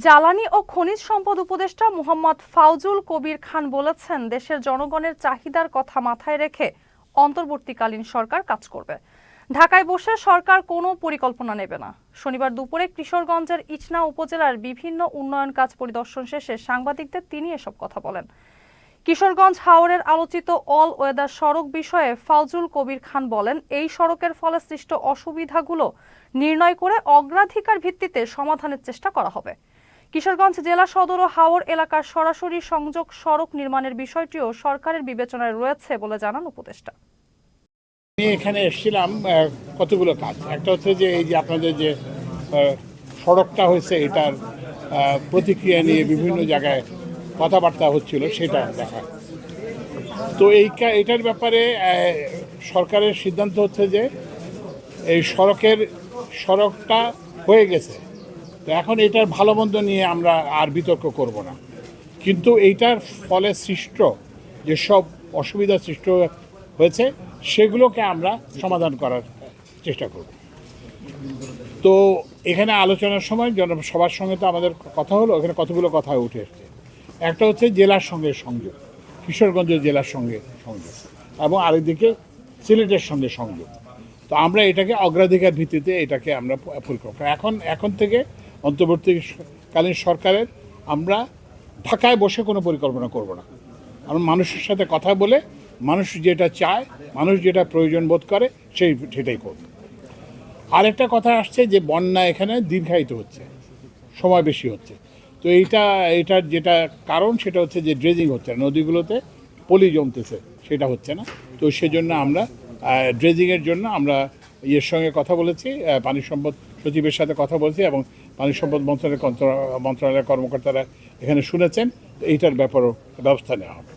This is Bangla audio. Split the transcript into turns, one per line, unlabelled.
জ্বালানি ও খনিজ সম্পদ উপদেষ্টা মোহাম্মদ ফাউজুল কবির খান বলেছেন, দেশের জনগণের চাহিদার কথা মাথায় রেখে অন্তর্বর্তীকালীন সরকার কাজ করবে। ঢাকায় বসে সরকার কোনো পরিকল্পনা নেবে না। শনিবার দুপুরে কিশোরগঞ্জের ইচনা উপজেলার বিভিন্ন উন্নয়ন কাজ পরিদর্শন শেষে সাংবাদিকদের তিনি এসব কথা বলেন। কিশোরগঞ্জ হাওরের আলোচিত অল ওয়েদার সড়ক বিষয়ে ফাউজুল কবির খান বলেন, এই সড়কের ফলে সৃষ্ট অসুবিধাগুলো নির্ণয় করে অগ্রাধিকার ভিত্তিতে সমাধানের চেষ্টা করা হবে। কিশোরগঞ্জ জেলা সদর ও হাওর এলাকার সরাসরি সংযোগ সড়ক নির্মাণের বিষয়টিও সরকারের বিবেচনায় রয়েছে বলে জানান উপদেষ্টা।
আমি এখানে এসেছিলাম কতগুলো কাজ। একটা হচ্ছে যে এই যে আপনাদের যে সড়কটা হয়েছে এটার প্রতিক্রিয়া নিয়ে বিভিন্ন জায়গায় কথাবার্তা হচ্ছিল, সেটা দেখা। তো এটার ব্যাপারে সরকারের সিদ্ধান্ত হচ্ছে যে এই সড়কটা হয়ে গেছে, তো এখন এটার ভালো মন্দ নিয়ে আমরা আর বিতর্ক করব না, কিন্তু এইটার ফলে সৃষ্ট যেসব অসুবিধা সৃষ্ট হয়েছে সেগুলোকে আমরা সমাধান করার চেষ্টা করব। তো এখানে আলোচনার সময় সবার সঙ্গে তো আমাদের কথা হলো, এখানে কতগুলো কথা উঠে এসছে। একটা হচ্ছে জেলার সঙ্গে সংযোগ, কিশোরগঞ্জ জেলার সঙ্গে সংযোগ, এবং আরেকদিকে সিলেটের সঙ্গে সংযোগ। তো আমরা এটাকে অগ্রাধিকার ভিত্তিতে এটাকে আমরা পরিকল্পনা এখন থেকে অন্তর্বর্তীকালীন সরকারের আমরা ঢাকায় বসে কোনো পরিকল্পনা করব না। আমরা মানুষের সাথে কথা বলে মানুষ যেটা চায়, মানুষ যেটা প্রয়োজন বোধ করে সেটাই করব। আরেকটা কথা আসছে যে বন্যা এখানে দীর্ঘায়িত হচ্ছে, সময় বেশি হচ্ছে। তো এইটার যেটা কারণ সেটা হচ্ছে যে ড্রেজিং হচ্ছে না, নদীগুলোতে পলি জমতেছে, সেটা হচ্ছে না। তো সেজন্য আমরা ড্রেজিংয়ের জন্য আমরা ইয়ের সঙ্গে কথা বলেছি, পানি সম্পদ সচিবের সাথে কথা বলেছি, এবং পানি সম্পদ মন্ত্রণালয়ের কর্মকর্তারা এখানে শুনেছেন। এইটার ব্যাপারেও ব্যবস্থা নেওয়া হবে।